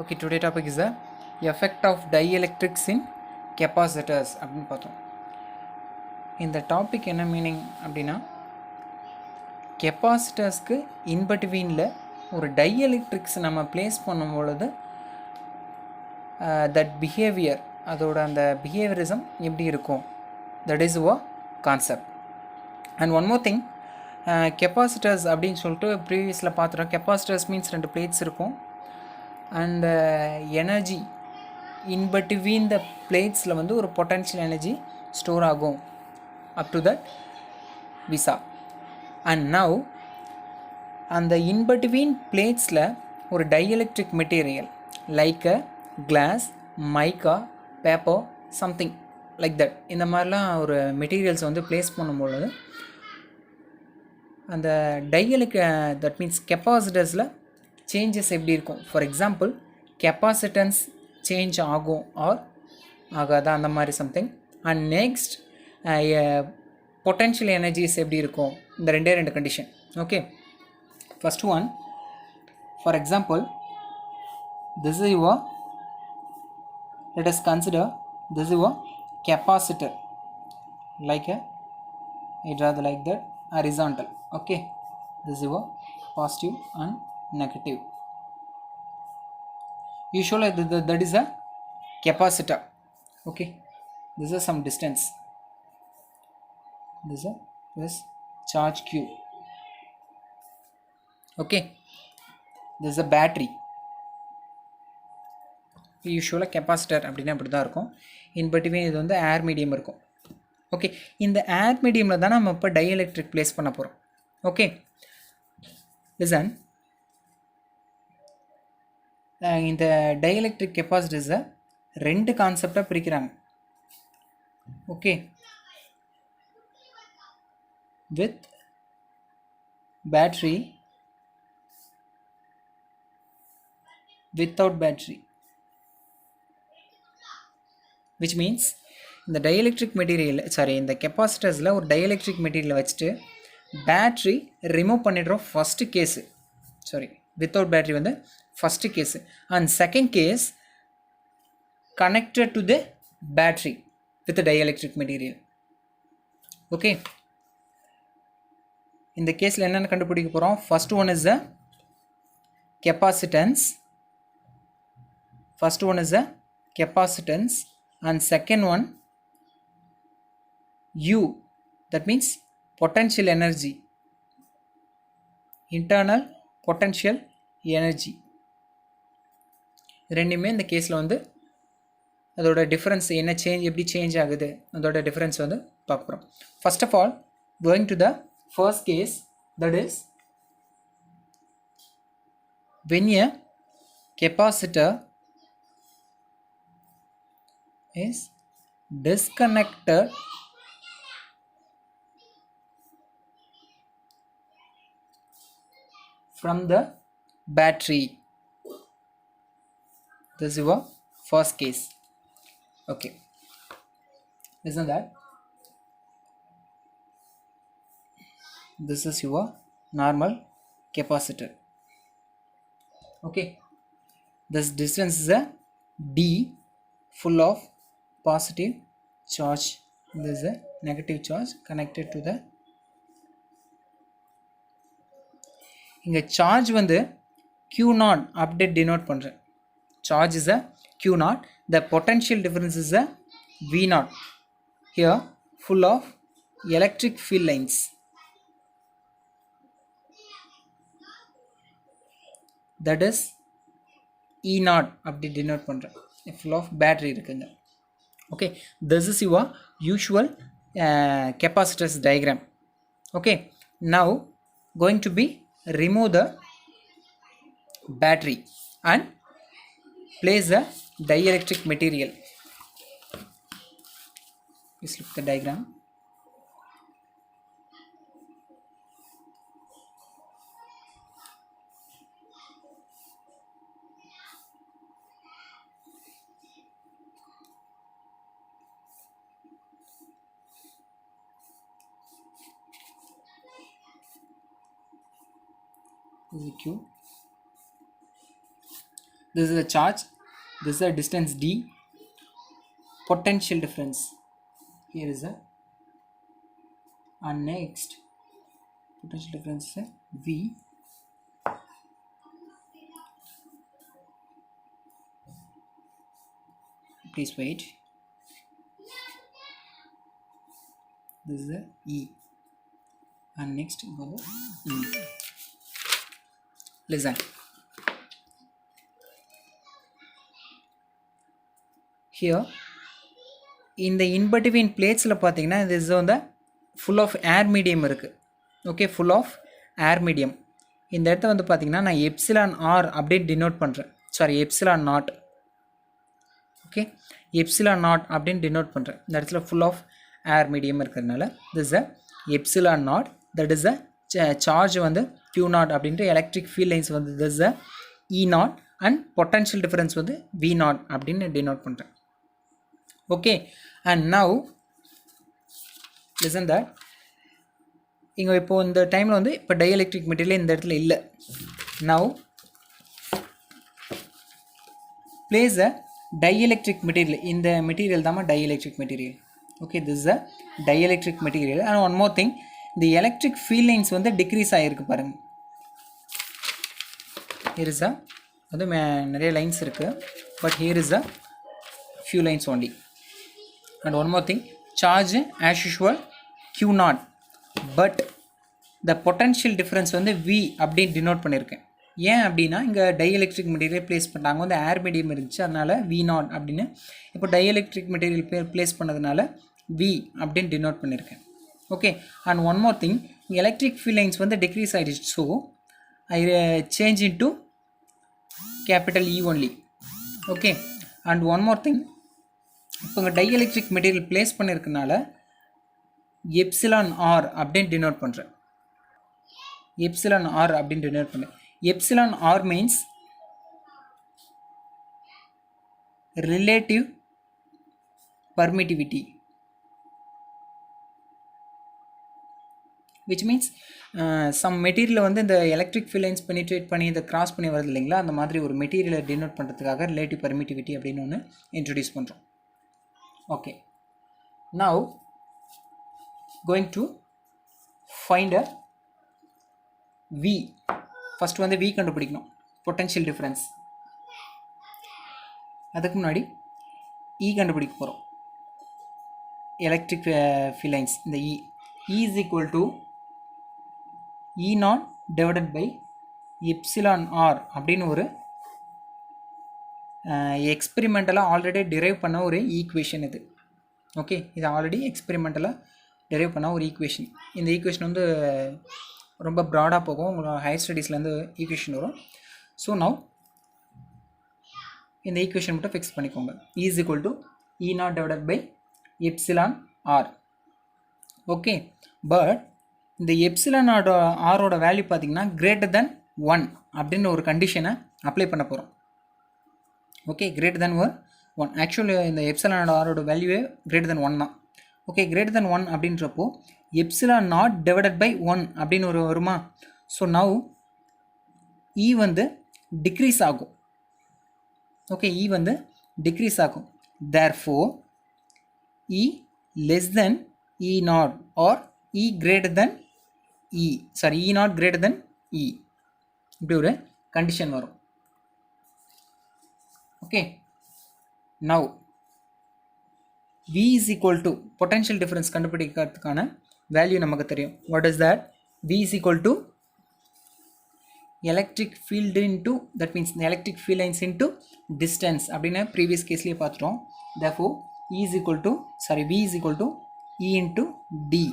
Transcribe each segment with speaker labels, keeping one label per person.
Speaker 1: Okay, today topic is the effect of dielectrics in capacitors அப்படின்னு பார்த்தோம். இந்த topic என்ன மீனிங் அப்படின்னா, கெப்பாசிட்டர்ஸ்க்கு இன்பிட்வீனில் ஒரு டைஎலக்ட்ரிக்ஸ் நம்ம பிளேஸ் பண்ணும் பொழுது தட் பிஹேவியர், அதோட அந்த பிஹேவியரிசம் எப்படி இருக்கும், that is oh concept. And one more thing, capacitors அப்படின்னு சொல்லிட்டு ப்ரீவியஸில் பார்த்துட்டோம். கெப்பாசிட்டர்ஸ் மீன்ஸ் 2 பிளேட்ஸ் இருக்கும் and energy in between the பிளேட்ஸில் வந்து ஒரு பொட்டன்ஷியல் எனர்ஜி ஸ்டோர் ஆகும் அப் டு தட் விசா. அண்ட் நவ் அந்த இன் பிட்வீன் பிளேட்ஸில் ஒரு dielectric material like a glass, mica, paper, something like that, இந்த மாதிரிலாம் ஒரு மெட்டீரியல்ஸ் வந்து பிளேஸ் பண்ணும்பொழுது அந்த தட் மீன்ஸ் கெப்பாசிட்டர்ஸில் சேஞ்சஸ் எப்படி இருக்கும். ஃபார் எக்ஸாம்பிள், கெப்பாசிட்டன்ஸ் சேஞ்ச் ஆகும் ஆர் ஆகாதா, அந்த மாதிரி something. And next potential energies எப்படி இருக்கும், இந்த ரெண்டு condition. Okay, first one, for example, this is your, let us consider this is your capacitor, like a, I draw the like that horizontal. Okay, this is your positive and negative. Usually that is a capacitor. Okay, this is some distance, this is charge q. Okay, this is a battery. யூஸ்வலாக capacitor அப்படின்னா அப்படி தான் இருக்கும். In between இது வந்து air medium இருக்கும். Okay, இந்த ஏர் மீடியமில் தான் நம்ம இப்போ டைஎலக்ட்ரிக் பிளேஸ் பண்ண போகிறோம். ஓகே, லிசன், இந்த டைஎலக்ட்ரிக் கெப்பாசிட்டர்ஸை 2 கான்செப்டாக பிரிக்கிறாங்க. Okay, with battery, without battery. which means இந்த டைஎலக்ட்ரிக் மெட்டீரியல், இந்த கெப்பாசிட்டர்ஸில் ஒரு டைஎலக்ட்ரிக் மெட்டீரியலை வச்சுட்டு பேட்ரி ரிமூவ் பண்ணிடுறோம் ஃபஸ்ட்டு கேஸு. வித்தவுட் பேட்ரி வந்து first case. And second case connected to the battery with dielectric material. Okay, இந்த கேஸில் என்னென்ன கண்டுபிடிக்க போகிறோம். First one is the capacitance, and second one U, that means potential energy, internal potential energy. ரெண்டுமே இந்த கேஸில் வந்து அதோட டிஃப்ரென்ஸ் என்ன, எப்படி சேஞ்ச் ஆகுது, அதோட டிஃப்ரென்ஸ் வந்து பார்க்க போகிறோம். First of all, going to the first case, that is when a capacitor is disconnected from the battery. This is your first case. Okay, listen that. This is your normal capacitor. Okay, this distance is a D, full of positive charge. This is a negative charge connected to the, இங்கே charge வந்து Q0 update denote பண்ணுறேன். Charge is a Q0, the potential difference is a V0. Here full of electric field lines. That is E0 அப்படி denote பண்ணுறேன். full of battery இருக்குங்க. Okay, this is your usual capacitors diagram. Okay, now going to be remove the battery and place the dielectric material. Please look at the diagram. This is Q. this is a charge, this is a distance d, potential difference here is a, and next potential difference is a v, please wait, this is a e, and next go e. Listen, here in the in between plates la pathina this is on the full of air medium irukku. Okay, full of air medium. இந்த இடத்துல வந்து பாத்தீங்கன்னா நான் epsilon R அப்படியே denote பண்ணுறேன், sorry epsilon not. Okay, epsilon not அப்படின்னு denote பண்ணுறேன். இந்த இடத்துல ஃபுல் ஆஃப் ஏர் மீடியம் இருக்கிறதுனால this a epsilon not, that is a charge வந்து Q நாட் அப்படின்ட்டு எலக்ட்ரிக் ஃபீல்ட் லைன்ஸ் வந்து this a E not and potential difference வந்து V naught அப்படின்னு டினோட் பண்ணுறேன். Okay, and now listen that, இங்கே இப்போது இந்த டைமில் வந்து இப்போ டைஎலக்ட்ரிக் மெட்டீரியல் இந்த இடத்துல இல்லை. நவ் பிளேஸ் அ டைஎலக்ட்ரிக் மெட்டீரியல், இந்த மெட்டீரியல் தான் dielectric material. Okay, this is a dielectric material. And one more thing, இந்த எலக்ட்ரிக் ஃபீல்ட் லைன்ஸ் வந்து டிக்ரீஸ் ஆகிருக்கு பாருங்கள். ஹியர் இஸ் அ, வந்து நிறைய லைன்ஸ் இருக்குது, but here is a few lines only. And one more thing, charge as usual Q not, but the potential difference வந்து V அப்படின்னு denote பண்ணியிருக்கேன். ஏன் அப்படின்னா இங்கே டைஎலக்ட்ரிக் மெட்டீரியல் ப்ளேஸ் பண்ணாங்க, வந்து ஏர் மீடியம் இருந்துச்சு, அதனால் V நாட் அப்படின்னு. இப்போ டைஎலக்ட்ரிக் மெட்டீரியல் ப்ளேஸ் பண்ணதுனால V அப்படின்னு டினோட் பண்ணியிருக்கேன். Okay, and one more thing, electric field lines வந்து டிக்ரீஸ் ஆகிடுச்சு, so I change into capital E only. Okay, and one more thing, இப்போ இங்கே டைஎலக்ட்ரிக் மெட்டீரியல் ப்ளேஸ் பண்ணியிருக்கனால எப்சிலான் ஆர் அப்படின்னு denote பண்ணுறேன். எப்சிலான் ஆர் அப்படின்னு denote பண்ணேன். Epsilon r means relative permittivity, which means some material வந்து இந்த electric field lines penetrate பண்ணி இதை கிராஸ் பண்ணி வருது இல்லைங்களா, அந்த மாதிரி ஒரு மெட்டீரியலை டினோட் பண்ணுறதுக்காக ரிலேட்டிவ் பர்மிட்டிவிட்டி அப்படின்னு ஒன்று இன்ட்ரடியூஸ் பண்ணுறோம். Okay, now going to find a V. First வந்து V கண்டுபிடிக்கணும், பொட்டன்ஷியல் டிஃப்ரென்ஸ். அதுக்கு முன்னாடி E கண்டுபிடிக்க போகிறோம், எலக்ட்ரிக் ஃபீல்ட் லைன்ஸ். இந்த E is equal to E naught divided by epsilon r அப்படின்னு ஒரு எக்ஸ்பெரிமெண்டலாக ஆல்ரெடி டிரைவ் பண்ண ஒரு ஈக்குவேஷன் இது. ஓகே, இது ஆல்ரெடி எக்ஸ்பெரிமெண்டலாக டெரைவ் பண்ண ஒரு ஈக்குவேஷன். இந்த ஈக்குவேஷன் வந்து ரொம்ப ப்ராடாக போகும், உங்களோட ஹையர் ஸ்டடீஸ்லேருந்து ஈக்குவேஷன் வரும். ஸோ நவ் இந்த ஈக்குவேஷன் மட்டும் ஃபிக்ஸ் பண்ணிக்கோங்க. E is equal to E naught divided by epsilon r. Okay, but இந்த எப்சிலான் ஆரோட வேல்யூ பார்த்தீங்கன்னா கிரேட்டர் தென் 1 அப்படின்னு ஒரு கண்டிஷனை அப்ளை பண்ண போகிறோம். Okay, greater than 1. ஆக்சுவலி இந்த எப்சிலான் ஆரோட வேல்யூவே கிரேட்டர் தென் 1 தான். ஓகே, கிரேட்டர் தென் 1 அப்படின்றப்போ எப்சிலான் நாட் டிவைடட் பை 1 அப்படின்னு ஒரு வருமா. ஸோ நவ் E வந்து டிக்ரீஸ் ஆகும். ஓகே, E வந்து டிக்ரீஸ் ஆகும். Therefore E less than E naught or E greater than E naught greater than E, இப்படி ஒரு கண்டிஷன் வரும். Okay, now V is equal to potential difference கண்டுபிடிக்கிறதுக்கான value நமக்கு தெரியும். What is that? V is equal to electric field into, that means the electric field lines into distance அப்படின்னு previous கேஸ்லேயே பார்த்துட்டோம். therefore V is equal to E into D.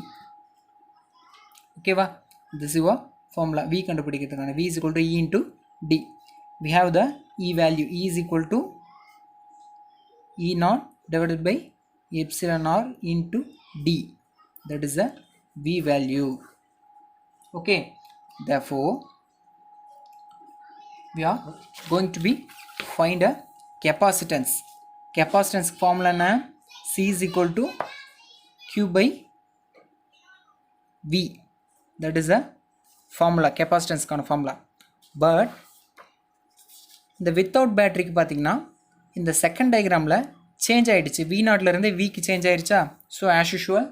Speaker 1: ஓகேவா, this is formula V கண்டுபிடிக்கிறதுக்கான. V is equal to E into D. we have the E value. E is equal to E naught divided by epsilon r into D, that is the V value. Okay, therefore we are going to be find a capacitance. Capacitance formula na C is equal to Q by V, that is the formula, capacitance kind of formula. But இந்த without பேட்டரிக்கு பார்த்தீங்கன்னா இந்த second டயக்ராமில் change ஆகிடுச்சு, we நாட்லேருந்து விக்கு change ஆகிடுச்சா. So as usual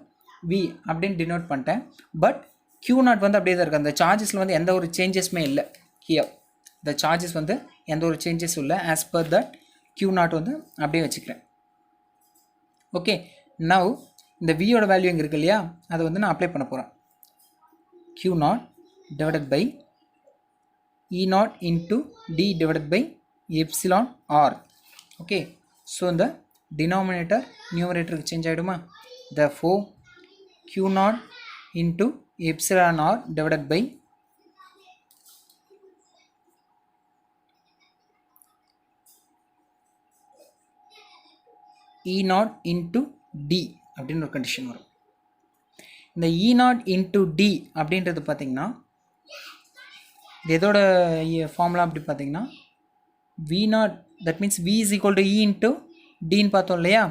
Speaker 1: we அப்படின்னு denote பண்ணிட்டேன். But Q not வந்து அப்படியே தான் இருக்குது. அந்த சார்ஜஸில் வந்து எந்த ஒரு சேஞ்சஸுமே இல்லை. ஹியர் இந்த சார்ஜஸ் வந்து எந்த ஒரு சேஞ்சஸும் இல்லை. As per that Q not வந்து அப்படியே வச்சுக்கிறேன். ஓகே, நவ் இந்த வியோட வேல்யூ எங்கே இருக்குது இல்லையா, அதை வந்து நான் அப்ளை பண்ண போகிறேன். Q naught divided by E naught into D divided by epsilon r. Okay, so இந்த டினாமினேட்டர் நியூமரேட்டருக்கு சேஞ்ச் ஆகிடுமா. Therefore Q naught into epsilon r divided by E naught into D அப்படின்னு ஒரு கண்டிஷன் வரும். இந்த E நாட் இன்ட்டு D அப்படின்றது பார்த்தீங்கன்னா இது எதோட ஃபார்முலா அப்படி பார்த்தீங்கன்னா V naught, that means V is equal to E into Dன்னு பார்த்தோம் இல்லையா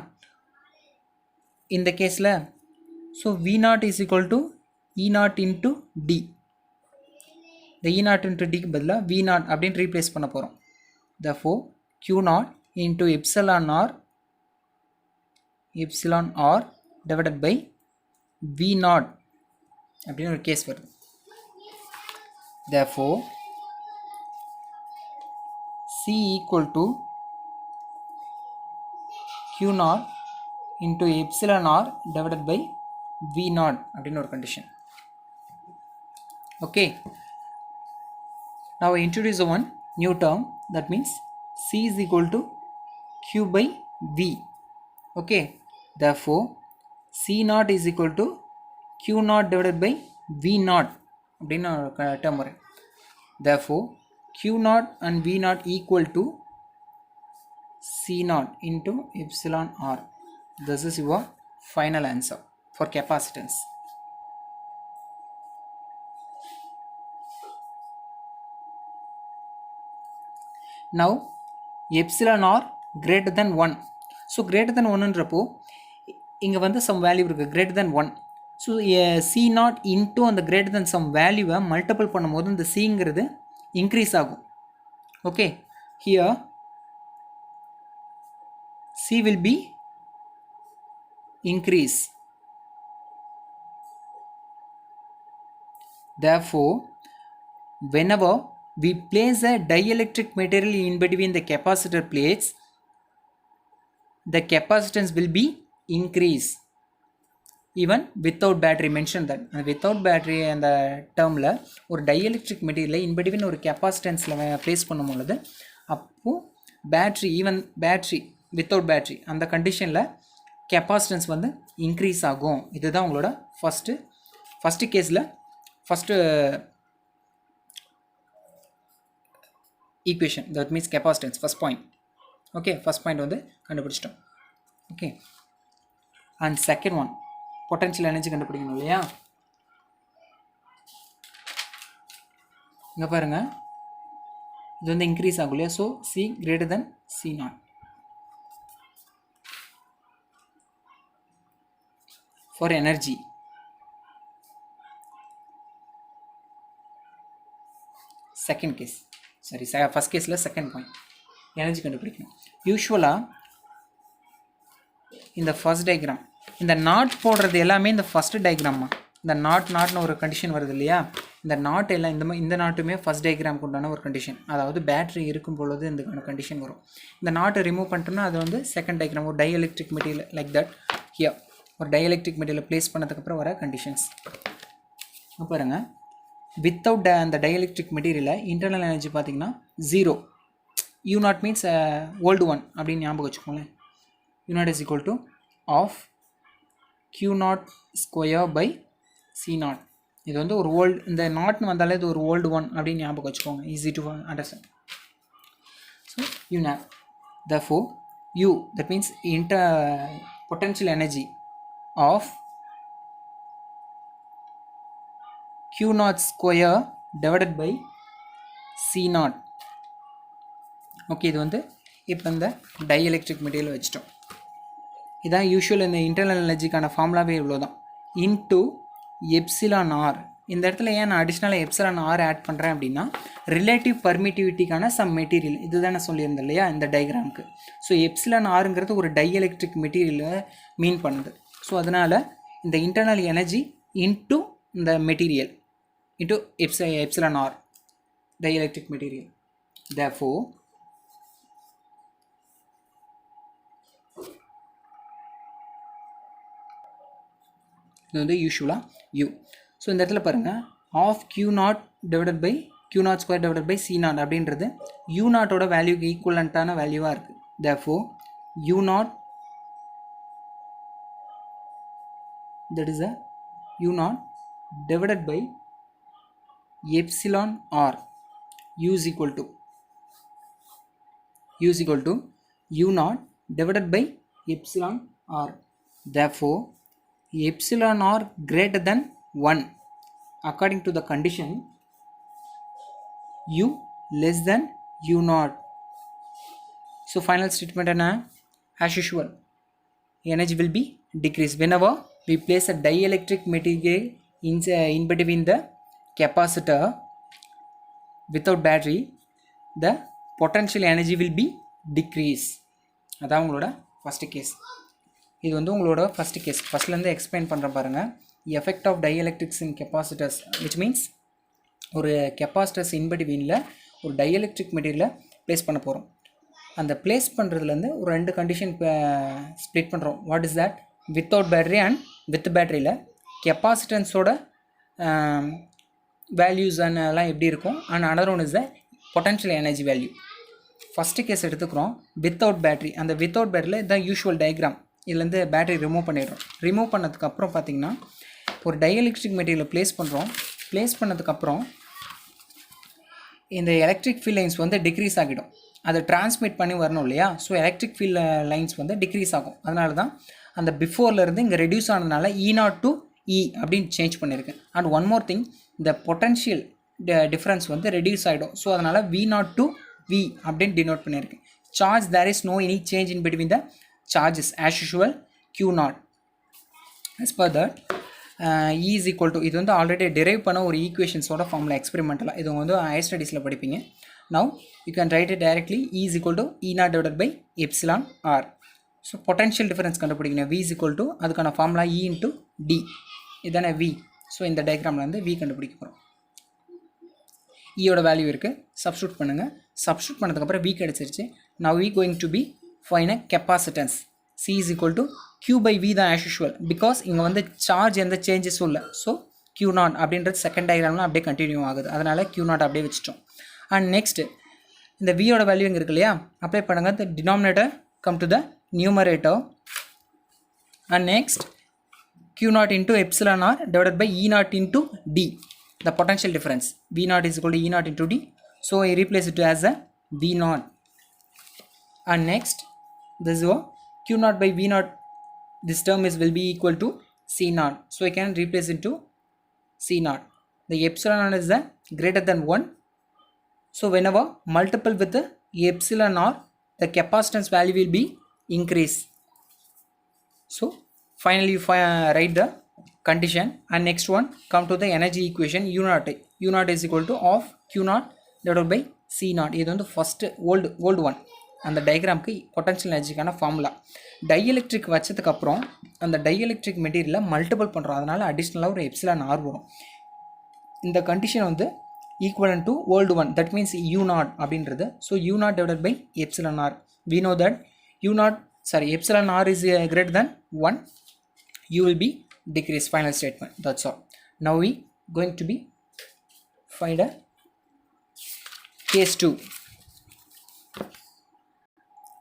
Speaker 1: இந்த கேஸில். So V naught is equal to E naught into D. இந்த E நாட் இன்ட்டு Dக்கு பதிலாக V நாட் அப்படின்னு ரீப்ளேஸ் பண்ண போகிறோம். Therefore Q naught into epsilon r divided by V naught அப்படின்னு ஒரு கேஸ் வருது. Therefore C equal to Q நாட் into epsilon r divided by V naught அப்படின்னு ஒரு condition. Okay, now I introduce one new term, that means C is equal to Q by V. Okay, therefore C not is equal to Q not divided by V naught அப்படின்னு ஒரு term வரும். Therefore Q not and V not equal to C not into epsilon r. This is your final answer for capacitance. Now epsilon r greater than 1. So greater than 1 ன்றப்போ இங்கே வந்து some value இருக்குது greater than 1. So C not into அந்த greater than some வேல்யூவை multiple பண்ணும்போது இந்த Cங்கிறது increase ஆகும். Okay, here C will be increase. Therefore whenever we place a dielectric material in between the capacitor plates, the capacitance will be increase even without battery. Mention that without battery and the termல ஒரு dielectric material in between ஒரு capacitance place பண்ணும்போது அப்போ battery, even battery without battery அந்த கண்டிஷனில் capacitance வந்து increase ஆகும். இதுதான் உங்களோட ஃபஸ்ட்டு கேஸில் first equation, that means capacitance first point. Okay, first point வந்து கண்டுபிடிச்சிட்டோம். Okay, and second one potential energy கண்டுபிடிக்கணும் இல்லையா. இங்கே பாருங்கள், இது வந்து இன்க்ரீஸ் ஆகும் இல்லையா. So C greater than C not. For energy, second case, sorry, first caseல second point energy கண்டுபிடிக்கணும். யூஸ்வலாக இந்த ஃபர்ஸ்ட் டயக்ராம், இந்த நாட் போடுறது எல்லாமே இந்த ஃபஸ்ட் டயக்ராமா. இந்த நாட்னு ஒரு கண்டிஷன் வருது இல்லையா, இந்த நாட் எல்லாம் இந்த நாட்டுமே ஃபஸ்ட் டயக்ராமுக்கு உண்டான ஒரு கண்டிஷன். அதாவது பேட்ரி இருக்கும் பொழுது இந்த கண்டிஷன் வரும். இந்த நாட்டை ரிமூவ் பண்ணிட்டோம்னா அது வந்து செகண்ட் டயக்ராம், ஒரு dielectric material like that. Here ஒரு டைஎலக்ட்ரிக் மெட்டீரியல் ப்ளேஸ் பண்ணதுக்கப்புறம் வர கண்டிஷன்ஸ் பாருங்கள். வித்தவுட் அந்த டைஎலக்ட்ரிக் மெட்டீரியலில் இன்டர்னல் எனர்ஜி பார்த்தீங்கன்னா 0. U naught means old one அப்படின்னு ஞாபகம் வச்சுக்கோங்களேன். U naught is equal to half Q naught square by C naught. இது வந்து ஒரு ஓல்டு, இந்த நாட்னு வந்தாலே இது ஒரு ஓல்டு ஒன் அப்படின்னு ஞாபகம் வச்சுக்கோங்க, easy to understand. So U naught, therefore U, that means potential energy of Q naught square divided by C naught. Okay, இது வந்து இப்போ இந்த டைஎலக்ட்ரிக் மெட்டீரியல் வச்சிட்டோம். இதான் யூஷுவல் இந்த இன்டர்னல் எனர்ஜிக்கான ஃபார்முலாவே இவ்வளோ தான். இன்ட்டு எப்சிலான் ஆர் இந்த இடத்துல ஏன் நான் அடிஷ்னலாக எப்சிலான் ஆர் ஆட் பண்ணுறேன் அப்படின்னா ரிலேட்டிவ் பர்மிட்டிவிட்டிக்கான சம் மெட்டீரியல் இதுதான் நான் சொல்லியிருந்தேன் இல்லையா இந்த டயக்ராமுக்கு. ஸோ எப்சிலான் ஆருங்கிறது ஒரு டைஎலக்ட்ரிக் மெட்டீரியலை மீன் பண்ணுது. ஸோ அதனால் இந்த இன்டர்னல் எனர்ஜி இன்ட்டு இந்த material into epsilon r dielectric material. therefore இது வந்து யூஷுவலாக யூ. ஸோ இந்த இடத்துல பாருங்கள் of q naught divided by q naught square divided by c naught அப்படின்றது u நாட்டோட வேல்யூக்கு ஈக்குவலண்ட்டான வேல்யூவாக இருக்குது. therefore u naught that is a u naught divided by epsilon r u is equal to u naught divided by epsilon r. therefore epsilon r greater than 1 according to the condition u less than u naught. So final statement and as usual energy will be decreased whenever we place a dielectric material in between the capacitor without battery, the potential energy will be decrease. அதான் உங்களோட first case. இது வந்து உங்களோட first case. ஃபஸ்ட்லேருந்து explain பண்ணுறேன் பாருங்கள். Effect of dielectrics in capacitors which means ஒரு capacitors இன்பிட்வீனில் ஒரு டைஎலக்ட்ரிக் மெட்டீரியலை ப்ளேஸ் பண்ண போகிறோம். அந்த ப்ளேஸ் பண்ணுறதுலேருந்து ஒரு 2 கண்டிஷன் ஸ்ப்ளிட் பண்ணுறோம். What is that? Without battery and with பேட்ரியில் கெப்பாசிட்டன்ஸோட வேல்யூஸ் எல்லாம் எப்படி இருக்கும் and another one is the potential energy value. First case எடுத்துக்கிறோம் வித்தவுட் பேட்ரி. அந்த வித்தவுட் பேட்டரியில் த யூஷுவல் டயக்ராம் இதுலேருந்து பேட்டரி ரிமூவ் பண்ணிடுறோம். ரிமூவ் பண்ணதுக்கப்புறம் பார்த்திங்கன்னா ஒரு டைஎலக்ட்ரிக் மெட்டீரியலை ப்ளேஸ் பண்ணுறோம். ப்ளேஸ் பண்ணதுக்கப்புறம் இந்த எலக்ட்ரிக் ஃபீல்ட் லைன்ஸ் வந்து டிக்ரீஸ் ஆகிடும். அதை டிரான்ஸ்மிட் பண்ணி வரணும் இல்லையா? ஸோ எலக்ட்ரிக் ஃபீல்ட் லைன்ஸ் வந்து டிக்ரீஸ் ஆகும். அதனால தான் அந்த பிஃபோர்லேருந்து இங்கே ரெடியூஸ் ஆனதுனால E0 to E அப்படின்னு சேஞ்ச் பண்ணியிருக்கேன். அண்ட் ஒன் மோர் திங் இந்த பொட்டன்ஷியல் டிஃப்ரென்ஸ் வந்து ரெடியூஸ் ஆகிடும். ஸோ அதனால் V0 to V அப்படின்னு டினோட் பண்ணியிருக்கேன். Charge there is no any change in between the charges as usual Q0. as per that E is equal to இது வந்து already derive பண்ண ஒரு ஈக்குவேஷன்ஸோட ஃபார்முலா எக்ஸ்பெரிமெண்டலாக இது வந்து ஹையர் ஸ்டடீஸில் படிப்பீங்க. now you can write it directly E is equal to E0 divided by epsilon R. So potential difference கண்டுபிடிக்கணும். V is equal to அதுக்கான formula E into D இதுதானே V. ஸோ இந்த டயக்ராமில் வந்து V கண்டுபிடிக்க போகிறோம். ஈயோட வேல்யூ இருக்குது, substitute பண்ணுங்கள். Substitute பண்ணதுக்கப்புறம் V கிடச்சிருச்சு. now we going to be find a capacitance. C is equal to Q by V தான் as usual பிகாஸ் இங்கே வந்து சார்ஜ் எந்த சேஞ்சஸும் இல்லை. ஸோ Q0 அப்படின்றது செகண்ட் டயக்ராமில் அப்படியே கண்டினியூ ஆகுது. அதனால் Q0 அப்படியே வச்சுட்டோம். அண்ட் நெக்ஸ்ட்டு இந்த வியோட வேல்யூ இங்கே இருக்கு இல்லையா? அப்ளை பண்ணுங்கள். the denominator come to the numerator and next Q0 into epsilon R divided by E0 into D, the potential difference. V0 is equal to E0 into D. So I replace it as a V0. And next this is Q0 by V0, this term is will be equal to C0. So I can replace it to C0. The epsilon is the greater than 1. So whenever multiple with the epsilon R, the capacitance value will be increase. So finally you write the condition and next one come to the energy equation. U0 is equal to of Q0 divided by C0. இது வந்து first old one. அந்த டயக்ராமுக்கு potential எனர்ஜிக்கான formula. Dielectric வச்சதுக்கப்புறம் அந்த dielectric மெட்டீரியலை multiple பண்ணுறோம். அதனால் அடிஷ்னலாக ஒரு எப்சிலான் ஆர் வரும். இந்த கண்டிஷன் வந்து equivalent to old one, that means U0 அப்படின்றது. So U0 divided by epsilon R. We know that epsilon R is greater than 1. U will be decreased. Final statement. That's all. Now we going to be find a case 2.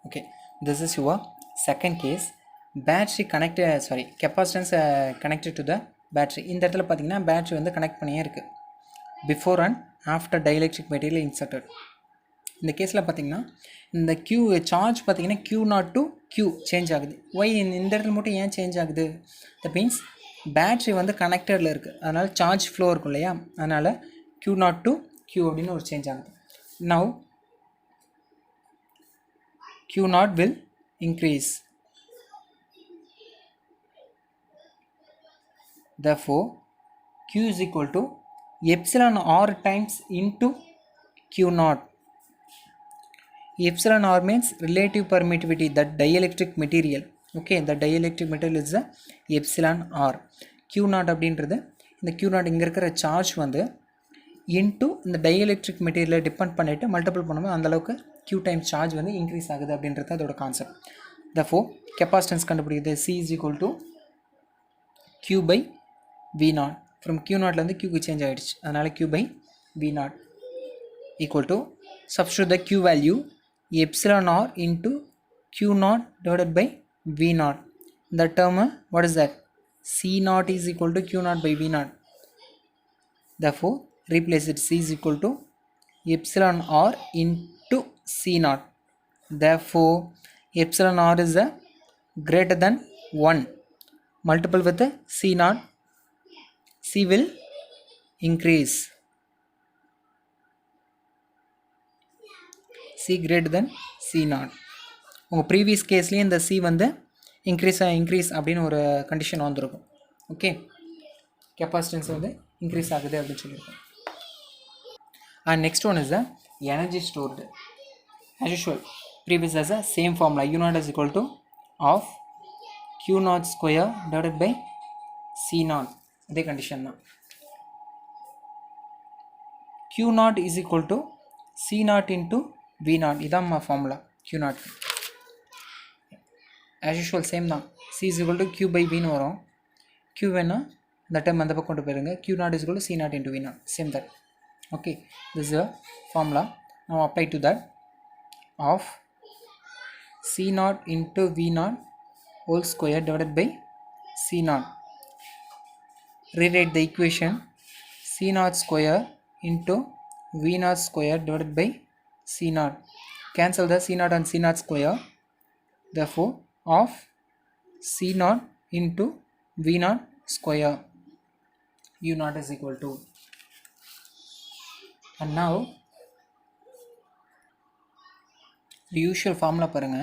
Speaker 1: Okay, this is your second case. Battery connected, capacitance connected to the battery. இந்த இடத்துல பார்த்தீங்கன்னா battery வந்து connect பண்ணியே இருக்குது. Before and after dielectric material inserted. இந்த கேஸில் பார்த்தீங்கன்னா இந்த சார்ஜ் பார்த்தீங்கன்னா Q0 to Q சேஞ்ச் ஆகுது. ஒய் இந்த இடத்துல மட்டும் ஏன் சேஞ்ச் ஆகுது? தட் மீன்ஸ் பேட்ரி வந்து கனெக்டடில் இருக்குது. அதனால் சார்ஜ் ஃப்ளோ இருக்கும் இல்லையா? அதனால் Q0 to Q அப்படின்னு ஒரு சேஞ்ச் ஆகுது. Now Q0 will increase. Therefore Q is equal to epsilon r times into Q naught. Epsilon r means relative permittivity, that dielectric material. Okay, the dielectric material is the epsilon r. Q naught அப்படின்றது இந்த Q naught இங்கே இருக்கிற charge வந்து into இந்த dielectric material depend பண்ணிவிட்டு multiple பண்ணும்போது அந்தளவுக்கு Q times charge வந்து இன்க்ரீஸ் ஆகுது அப்படின்றது அதோட கான்செப்ட். therefore கெப்பாசிட்டன்ஸ் கண்டுபிடிக்கிறது C is equal to Q by V naught. from Q நாட்லேருந்து Qக்கு சேஞ்ச் ஆகிடுச்சு, அதனால் Q by V naught equal to, substitute the Q value, epsilon r into Q naught divided by V naught. The term, what is that? C naught is equal to Q naught by V naught. Therefore replace it. C is equal to epsilon r into C naught. Therefore epsilon r is a greater than 1. Multiple with the C naught, C will increase. C greater than C naught. உங்கள் previous கேஸ்லேயே இந்த C வந்து increase அப்படின்னு ஒரு condition வந்துருக்கும். Okay, capacitance வந்து increase ஆகுது அப்படின்னு சொல்லியிருக்கோம். And next one is the energy stored. As usual previous as a same formula, U naught is equal to of Q naught square divided by C naught. அதே condition தான். Q naught is equal to C naught into V naught. இதான் formula Q naught. as usual same தான். C is equal to Q by V னு வரும். Q வேணா இந்த time அந்த பக்கம் கொண்டு போயிருங்க. Q naught is equal to C naught into V naught. Same that. Okay, this is a formula. Now apply to that of C naught into V naught whole square divided by C naught. Rewrite the equation C naught square into V naught square divided by C naught. Cancel the C naught and C naught square. Therefore of C naught into V naught square, U naught is equal to. And now the usual formula பாருங்க,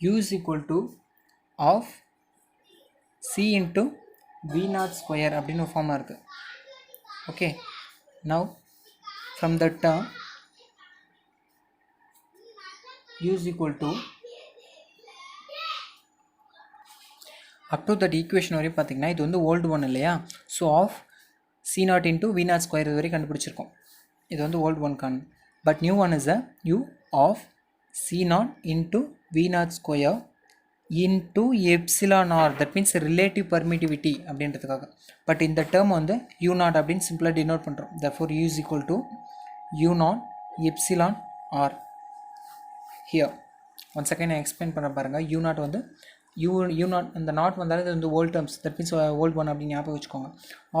Speaker 1: U is equal to of C into V naught square அப்படின்னு ஒரு formula இருக்குது. Okay, now from that term U is equal to up to that equation வரையும் பார்த்தீங்கன்னா இது வந்து old one இல்லையா. So of C naught into V naught square இது வரைக்கும் கண்டுபிடிச்சிருக்கோம். இது வந்து ஓல்டு ஒன் கான். But new one is a U of C naught into V naught square into epsilon r. that means relative permittivity அப்படின்றதுக்காக. But இந்த term வந்து U naught அப்படின்னு சிம்பிளாக டினோட் பண்ணுறோம். therefore U is equal to U naught epsilon r. here once again நான் explain பண்ண பாருங்கள். U naught வந்து U naught அந்த நாட் வந்தாலும் இது வந்து old terms, that means old one அப்படின்னு ஞாபகம் வச்சுக்கோங்க.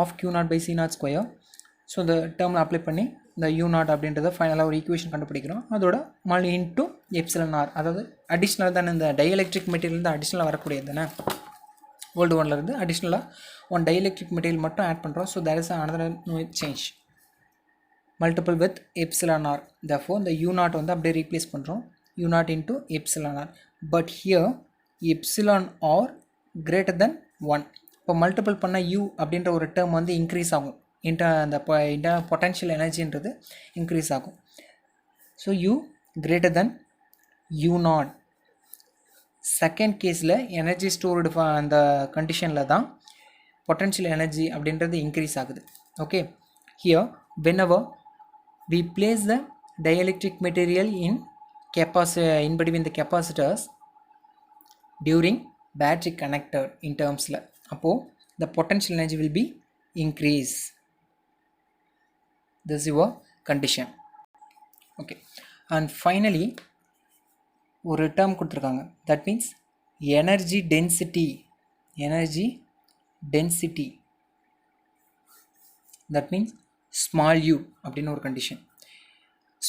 Speaker 1: Of Q naught by C naught square. So இந்த டேர்மில் அப்ளை பண்ணி இந்த U naught அப்படின்றத ஃபைனலாக ஒரு ஈக்குவேஷன் கண்டுபிடிக்கிறோம். அதோட மல் இன்ட்டு எப்சிலன் ஆர், அதாவது அடிஷ்னல் தானே, இந்த டைஎலக்ட்ரிக் மெட்டீரியல் தானே வரக்கூடியது தானே. ஓல்டு ஒன்லேருந்து அடிஷ்னலாக ஒன் டைஎலக்ட்ரிக் மெட்டீரியல் மட்டும் ஆட் பண்ணுறோம். So there is another change. Multiple with epsilon r. therefore இந்த U naught வந்து அப்படியே ரீப்ளேஸ் பண்ணுறோம். U naught into epsilon r. but here epsilon r greater than 1. இப்போ மல்டிபிள் பண்ண U அப்படின்ற ஒரு டேர்ம் வந்து இன்க்ரீஸ் ஆகும். அந்த பொட்டன்ஷியல் எனர்ஜின்றது இன்க்ரீஸ் ஆகும். So U greater than U naught. Second கேஸில் எனர்ஜி ஸ்டோர்டு அந்த கண்டிஷனில் தான் பொட்டன்ஷியல் எனர்ஜி அப்படின்றது இன்க்ரீஸ் ஆகுது. Okay, here whenever we place the dielectric material in between the capacitors during battery connected in termsல, அப்போ the potential energy will be increase. This is your condition. Okay, and finally ஒரு term கொடுத்துருக்காங்க, that means energy density. that means small u அப்படின்னு ஒரு condition.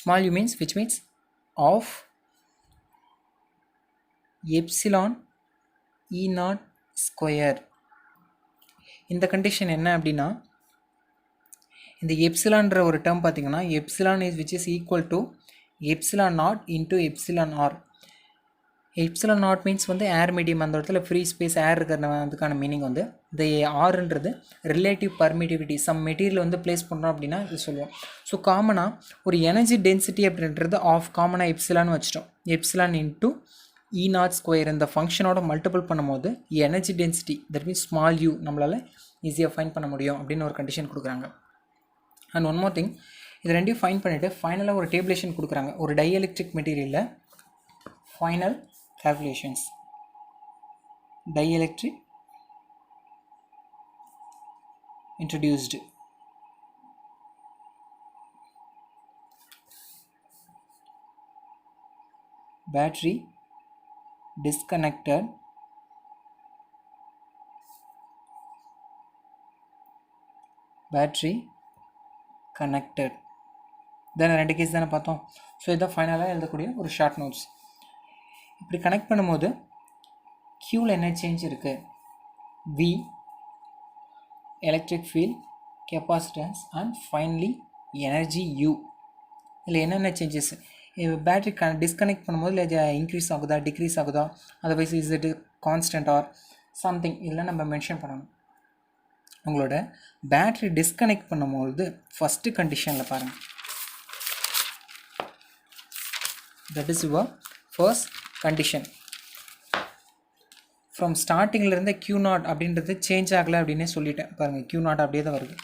Speaker 1: small u means, which means of epsilon E naught square. இந்த condition என்ன அப்படின்னா, இந்த எப்சிலான்ற ஒரு டேர்ம் பார்த்தீங்கன்னா epsilon is which is equal to epsilon naught into epsilon r. Epsilon naught means வந்து ஏர் மீடியம், அந்த இடத்துல ஃப்ரீ ஸ்பேஸ் ஏர் இருக்கிறதுக்கான மீனிங் வந்து இந்த ஆர்ன்றது ரிலேட்டிவ் பர்மிட்டிவிட்டி. சம் மெட்டீரியல் வந்து ப்ளேஸ் பண்ணுறோம் அப்படின்னா இது சொல்லுவோம். ஸோ காமனாக ஒரு எனர்ஜி டென்சிட்டி அப்படின்றது ஆஃப் காமனாக எப்சிலான்னு வச்சிட்டோம். எப்சிலான் இன்ட்டு E0² இந்த ஃபங்க்ஷனோட மல்டிபிள் பண்ணும்போது energy density that means small you நம்மளால் ஈஸியாக ஃபைன் பண்ண முடியும் அப்படின்னு ஒரு கண்டிஷன் கொடுக்குறாங்க. அண்ட் ஒன் மோர் திங், இது ரெண்டையும் ஃபைன் பண்ணிவிட்டு ஃபைனலாக ஒரு டேபிளேஷன் கொடுக்குறாங்க. ஒரு டைஎலக்ட்ரிக் மெட்டீரியலில் final calculations. Dielectric introduced. Battery disconnected. Battery connected. தென் ரெண்டு கேஸ் தானே பார்த்தோம். ஸோ இதான் ஃபைனலாக எழுதக்கூடிய ஒரு ஷார்ட் நோட்ஸ். இப்படி கனெக்ட் பண்ணும்போது க்யூவில் என்ன சேஞ்ச் இருக்குது? V, electric field, capacitance and finally energy U. இதில் என்னென்ன சேஞ்சஸ்? பேட்ரி டிஸ்கனெக்ட் பண்ணும்போது இல்லை இன்க்ரீஸ் ஆகுதா டிக்ரீஸ் ஆகுதா, otherwise is it constant or something, இதெல்லாம் நம்ம மென்ஷன் பண்ணணும். உங்களோட பேட்ரி டிஸ்கனெக்ட் பண்ணும்போது ஃபஸ்ட்டு கண்டிஷனில் பாருங்கள். That is your first condition. From ஸ்டார்டிங்கிலேருந்து Q0 அப்படின்றது சேஞ்ச் ஆகலை அப்படின்னே சொல்லிட்டேன். பாருங்கள் Q0 அப்படியே தான் வருது.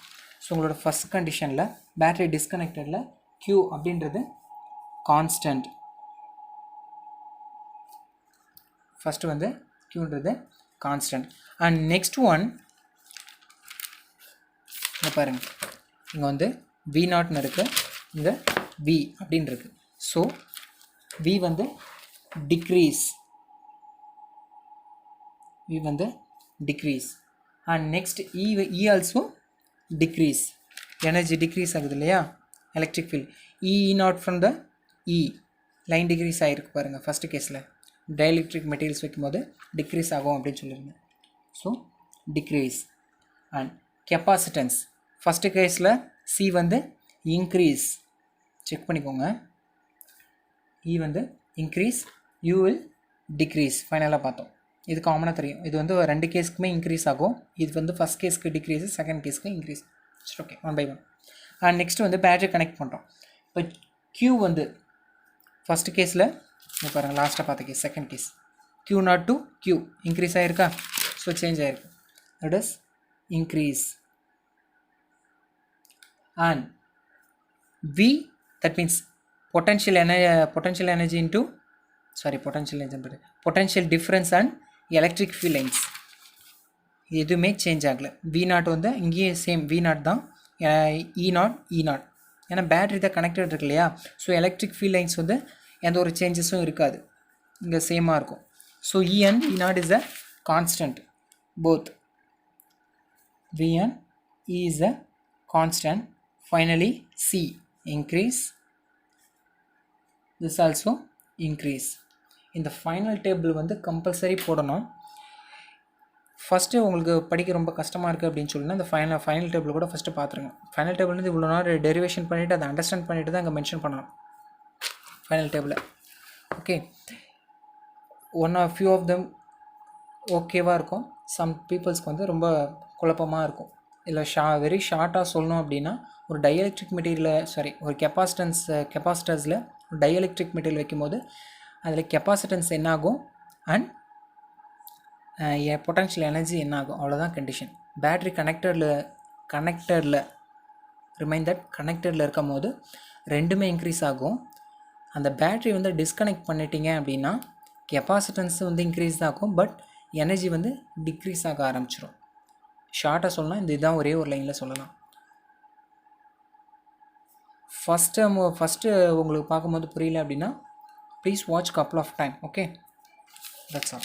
Speaker 1: ஸோ உங்களோட ஃபஸ்ட் கண்டிஷனில் பேட்டரி டிஸ்கனெக்டடில் Q அப்படின்றது கான்ஸ்டன்ட். ஃபஸ்ட்டு வந்து Qன்றது கான்ஸ்டன்ட். அண்ட் நெக்ஸ்ட் ஒன் இங்கே பாருங்கள், இங்கே வந்து V0ன்னு இருக்குது, இங்கே V அப்படின்னு இருக்குது. ஸோ V வந்து decrease, V வந்து decrease and next E also decrease, energy decrease ஆகுது இல்லையா electric field. E0 from the E line decrease ஆகிருக்கு பாருங்கள். ஃபஸ்ட்டு கேஸில் டைஎலக்ட்ரிக் மெட்டீரியல்ஸ் வைக்கும்போது டிக்ரீஸ் ஆகும் அப்படின்னு சொல்லியிருந்தேன். So degrees. And capacitance first கேஸில் C வந்து இன்க்ரீஸ், செக் பண்ணிக்கோங்க. E வந்து இன்க்ரீஸ், U will decrease. ஃபைனலாக பார்த்தோம். இது காமனாக தெரியும். இது வந்து ரெண்டு கேஸ்க்குமே இன்க்ரீஸ் ஆகும். இது வந்து ஃபஸ்ட் கேஸ்க்கு டிக்ரீஸ், செகண்ட் கேஸ்க்கு இன்க்ரீஸ். ஓகே, 1/1. அண்ட் நெக்ஸ்ட் வந்து பேட்டரி கனெக்ட் பண்ணுறோம். இப்போ Q வந்து ஃபஸ்ட்டு கேஸில் இப்போ பாருங்கள், லாஸ்ட்டாக பார்த்த case second case Q0 to Q increase ஆகிருக்கா? ஸோ சேஞ்ச் ஆகிருக்கு. That is increase. And V that means potential energy into potential difference and electric field lines எதுவுமே சேஞ்ச் ஆகலை. V0 வந்து இங்கேயே சேம் V0 தான், E0 ஏன்னா பேட்ரி தான் connected இருக்கு இல்லையா. ஸோ எலக்ட்ரிக் ஃபீல்ட் லைன்ஸ் வந்து எந்த ஒரு சேஞ்சஸும் இருக்காது, இங்கே சேமாக இருக்கும். So E and E0 is a constant both. V and E is a constant. Finally C increase, this also increase. இந்த ஃபைனல் டேபிள் வந்து கம்பல்சரி போடணும். ஃபஸ்ட்டு உங்களுக்கு படிக்க ரொம்ப கஷ்டமாக இருக்குது அப்படின்னு சொல்லினா இந்த ஃபைனல் டேபிள் கூட ஃபஸ்ட்டு பார்த்துருங்க. ஃபைனல் டேபிள் வந்து இவ்வளோ நேரம் டெரிவேஷன் பண்ணிவிட்டு அதை அண்டர்ஸ்டாண்ட் பண்ணிவிட்டு தான் அங்கே மென்ஷன் பண்ணணும் ஃபைனல் டேபிளில். ஓகே, ஃபியூ ஆஃப் தெம் ஓகேவாக இருக்கும், சம் பீப்புள்ஸ்க்கு வந்து ரொம்ப குழப்பமாக இருக்கும். இல்லை வெரி ஷார்ட்டாக சொல்லணும் அப்படின்னா, ஒரு டைஎலக்ட்ரிக் மெட்டீரியலில் ஒரு கெப்பாசிட்டர்ஸில் ஒரு டைஎலக்ட்ரிக் மெட்டீரியல் வைக்கும்போது அதில் கெப்பாசிட்டன்ஸ் என்னாகும் அண்ட் பொட்டன்ஷியல் எனர்ஜி என்னாகும், அவ்வளோதான் கண்டிஷன். பேட்ரி கனெக்டரில் ரிமைண்ட் தட் கனெக்டரில் இருக்கும் போது ரெண்டுமே இன்க்ரீஸ் ஆகும். அந்த பேட்ரி வந்து டிஸ்கனெக்ட் பண்ணிட்டீங்க அப்படின்னா கெப்பாசிட்டன்ஸ் வந்து இன்க்ரீஸ் ஆகும், பட் எனர்ஜி வந்து டிக்ரீஸ் ஆக ஆரம்பிச்சிடும். ஷார்ட்டாக சொல்லலாம், இந்த இதுதான் ஒரே ஒரு லைனில் சொல்லலாம். ஃபஸ்ட்டு உங்களுக்கு பார்க்கும்போது புரியல அப்படின்னா please watch couple of time. Okay, that's all.